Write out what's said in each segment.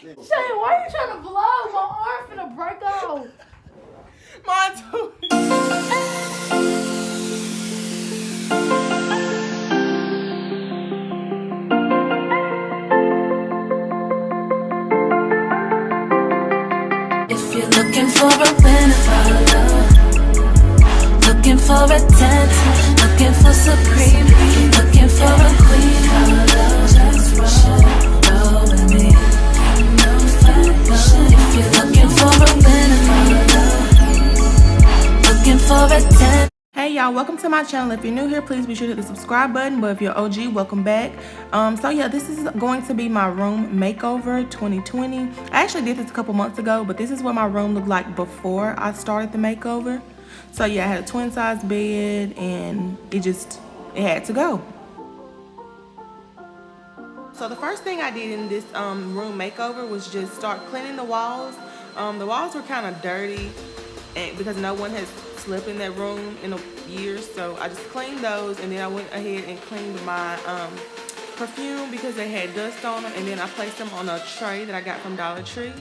Shay, why are you trying to vlog? My arm finna break off. Mine too. If you're looking for a winner, looking for a 10, looking for supreme, looking for a queen, just roll with me. If you're looking for a winner, looking for a 10. Hey y'all, welcome to my channel. If you're new here, please be sure to hit the subscribe button, but if you're OG, welcome back. So yeah, this is going to be my room makeover 2020. I actually did this a couple months ago, but this is what my room looked like before I started the makeover. So yeah, I had a twin size bed and it had to go. So the first thing I did in this room makeover was just start cleaning the walls. The walls were kind of dirty because no one has slept in that room in years, so I just cleaned those, and then I went ahead and cleaned my perfume because they had dust on them, and then I placed them on a tray that I got from Dollar Tree.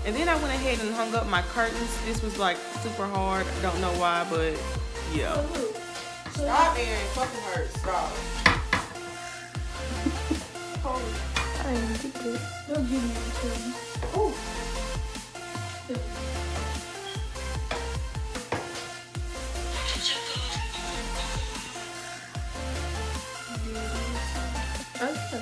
And then I went ahead and hung up my curtains. This was like super hard, I don't know why, but yeah. Stop, Aaron, fucking hurt, stop. I didn't get this. Don't give me anything. Oh. Okay.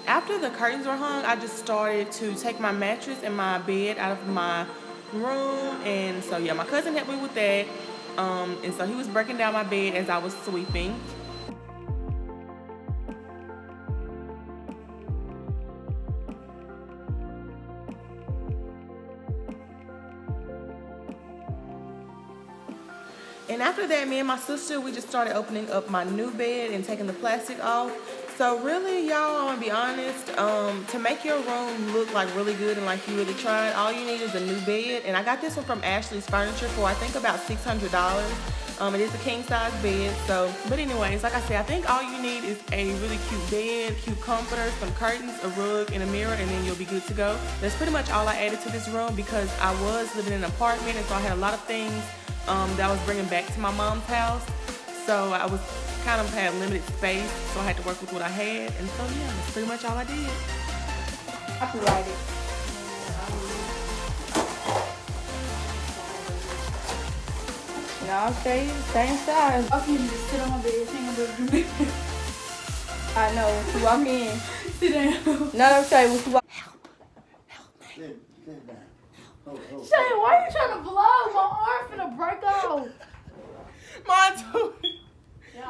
After the curtains were hung, I just started to take my mattress and my bed out of my room, and so yeah, my cousin helped me with that, and so he was breaking down my bed as I was sweeping. And after that, me and my sister, we just started opening up my new bed and taking the plastic off. So really, y'all, I'm gonna be honest, to make your room look like really good and like you really tried, all you need is a new bed. And I got this one from Ashley's Furniture for I think about $600. It is a king size bed. So, but anyways, like I said, I think all you need is a really cute bed, cute comforter, some curtains, a rug, and a mirror, and then you'll be good to go. That's pretty much all I added to this room because I was living in an apartment, and so I had a lot of things that I was bringing back to my mom's house. So I was kind of had limited space, so I had to work with what I had, and so yeah, that's pretty much all I did. Copyrighted. No, stay same size. Okay, you just sit on my bed. Hang on, baby. I know. When you walk in. Sit down. No, don't say when you walk. Help me. Sit down. Shay, why are you trying to vlog? My arm finna break off. Mine too.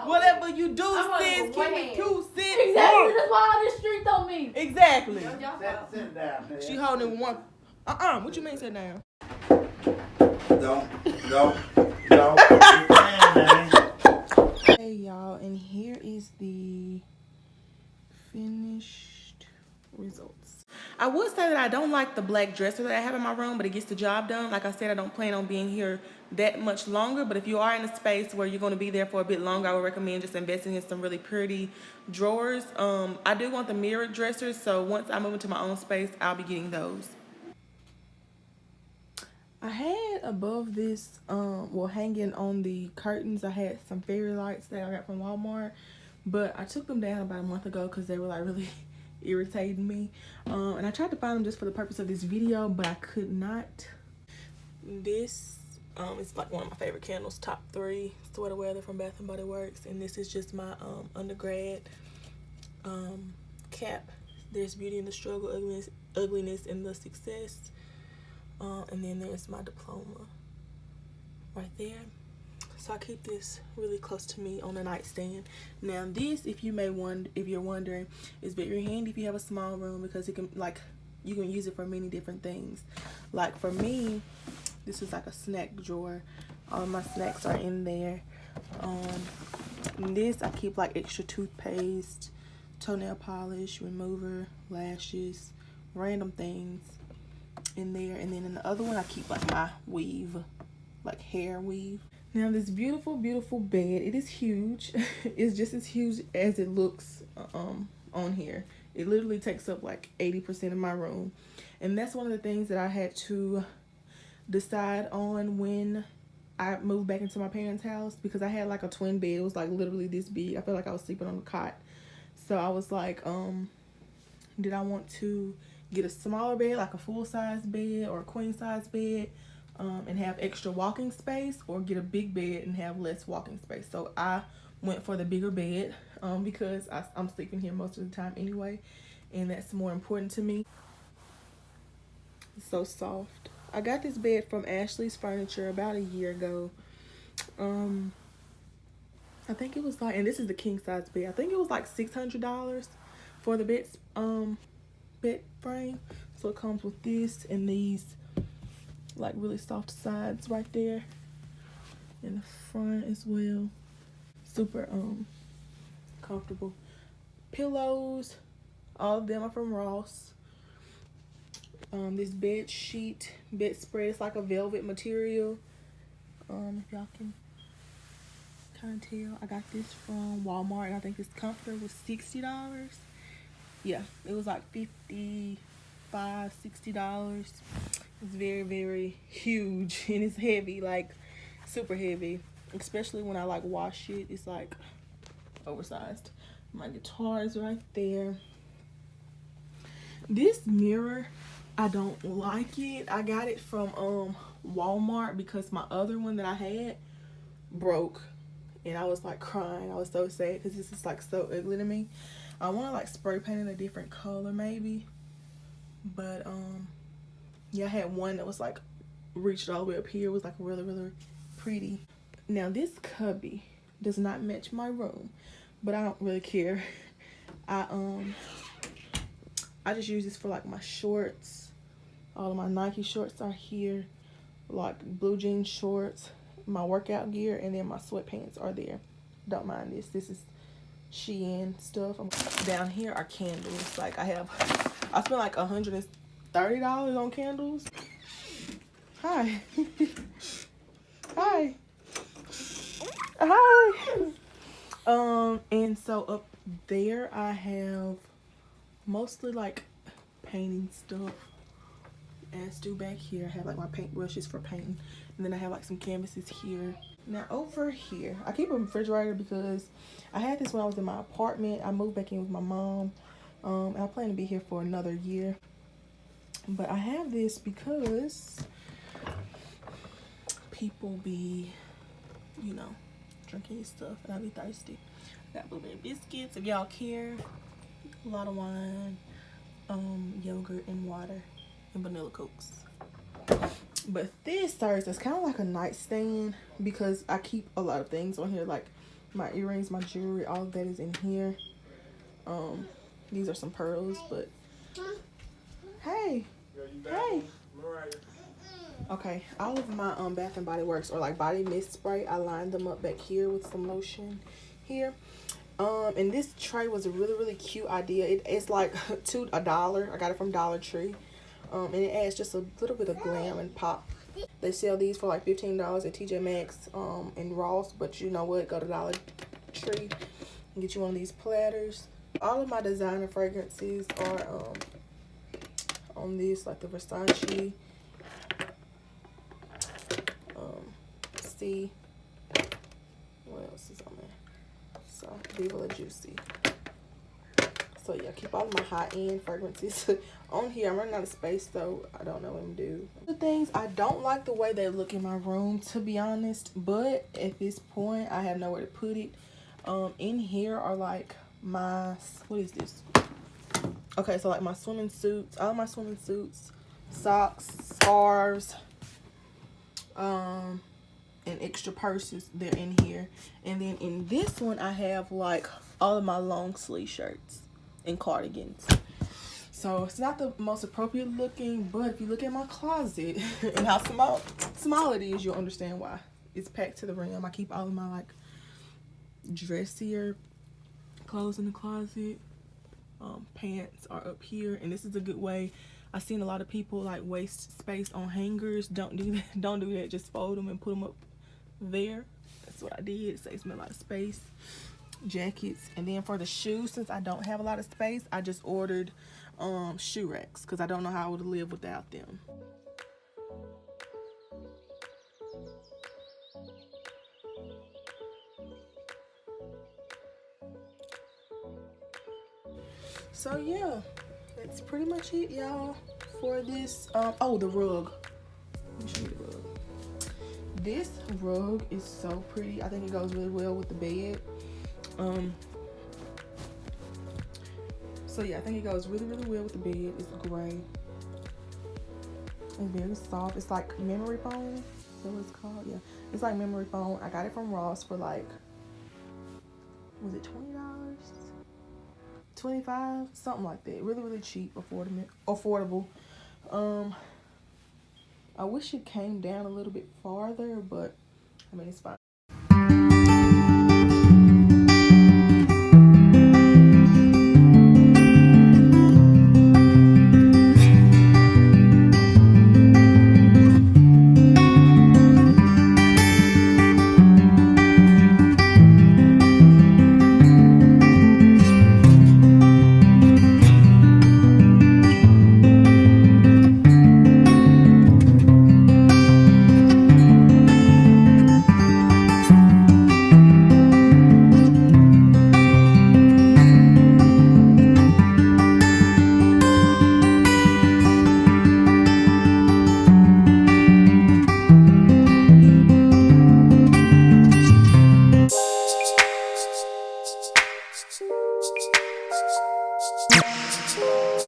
Whatever you do, sis, keep it cute, sis. Exactly, that's why all this street on me. Exactly. Sit down. She holding one. What you mean sit down? Don't. Hey y'all, and here is the finished results. I would say that I don't like the black dresser that I have in my room, but it gets the job done. Like I said, I don't plan on being here that much longer, but if you are in a space where you're going to be there for a bit longer, I would recommend just investing in some really pretty drawers. I do want the mirrored dressers, so once I move into my own space, I'll be getting those. I had above this, hanging on the curtains, I had some fairy lights that I got from Walmart, but I took them down about a month ago because they were like really irritating me. And I tried to find them just for the purpose of this video, but I could not. This it's like one of my favorite candles, top 3 Sweater Weather from Bath & Body Works, and this is just my undergrad cap. There's beauty in the struggle, ugliness in the success. And then there's my diploma right there. So I keep this really close to me on a nightstand. Now this, if you're wondering, is very handy if you have a small room because it can you can use it for many different things. Like for me, this is like a snack drawer. All of my snacks are in there. This I keep like extra toothpaste, toenail polish, remover, lashes, random things in there. And then in the other one I keep like my weave, like hair weave. Now this beautiful bed, it is huge. It's just as huge as it looks on here. It literally takes up like 80% of my room, and that's one of the things that I had to decide on when I moved back into my parents' house, because I had like a twin bed. It was like literally this big. I felt like I was sleeping on a cot. So I was like, did I want to get a smaller bed, like a full-size bed or a queen-size bed, and have extra walking space, or get a big bed and have less walking space? So I went for the bigger bed because I'm sleeping here most of the time anyway, and that's more important to me. It's so soft. I got this bed from Ashley's Furniture about a year ago. I think it was like, and this is the king size bed, I think it was like $600 for the bed frame. So it comes with this and these like really soft sides right there in the front as well. Super comfortable. Pillows, all of them are from Ross. This bed sheet, bedspread, it's like a velvet material. If y'all can kind of tell, I got this from Walmart, and I think this comforter was $60. Yeah, it was like $55, $60. It's very, very huge, and it's heavy, like super heavy, especially when I like wash it. It's like oversized. My guitar is right there. This mirror, I don't like it. I got it from Walmart because my other one that I had broke, and I was like crying. I was so sad because this is like so ugly to me. I want to like spray paint in a different color maybe, but yeah, I had one that was like reached all the way up here. It was like really, really pretty. Now this cubby does not match my room, but I don't really care. I just use this for like my shorts. All of my Nike shorts are here, like blue jean shorts, my workout gear, and then my sweatpants are there. Don't mind this. This is Shein stuff. Down here are candles. Like I spent like $130 on candles. Hi. Hi. Hi. And so up there I have mostly like painting stuff. As do back here, I have like my paint brushes for painting, and then I have like some canvases here. Now over here, I keep a refrigerator because I had this when I was in my apartment. I moved back in with my mom, and I plan to be here for another year. But I have this because people be, you know, drinking stuff, and I be thirsty. I got blueberry biscuits if y'all care, a lot of wine, yogurt and water, and vanilla cokes. But this serves as kind of like a nightstand because I keep a lot of things on here, like my earrings, my jewelry, all of that is in here. These are some pearls, but hey, hey. Okay, all of my Bath and Body Works or like body mist spray, I lined them up back here with some lotion here. And this tray was a really, really cute idea. It's like $1. I got it from Dollar Tree. And it adds just a little bit of glam and pop. They sell these for like $15 at TJ Maxx and Ross, but you know what, go to Dollar Tree and get you one of these platters. All of my designer fragrances are on this, like the Versace, see what else is on there, so Viva La Juicy. So yeah, keep all of my high-end fragrances on here. I'm running out of space, so I don't know what I'm gonna do. The things, I don't like the way they look in my room, to be honest, but at this point I have nowhere to put it. In here are like my, what is this? Okay, so like my swimming suits, all my swimming suits, socks, scarves, and extra purses, they're in here. And then in this one I have like all of my long sleeve shirts and cardigans. So it's not the most appropriate looking, but if you look at my closet and how small it is, you'll understand why. It's packed to the rim. I keep all of my like dressier clothes in the closet. Pants are up here, and this is a good way. I've seen a lot of people like waste space on hangers. Don't do that. Don't do that. Just fold them and put them up there. That's what I did. It saves me a lot of space. Jackets, and then for the shoes, since I don't have a lot of space, I just ordered shoe racks because I don't know how I would live without them. So yeah, that's pretty much it, y'all, for this. Oh, the rug. Let me show you the rug. This rug is so pretty. I think it goes really well with the bed. So yeah, I think it goes really well with the bed. It's gray and very soft. It's like memory foam. So it's called, yeah, it's like memory foam. I got it from Ross for like, was it $20? $25, something like that. Really cheap, affordable. I wish it came down a little bit farther, but I mean, it's fine.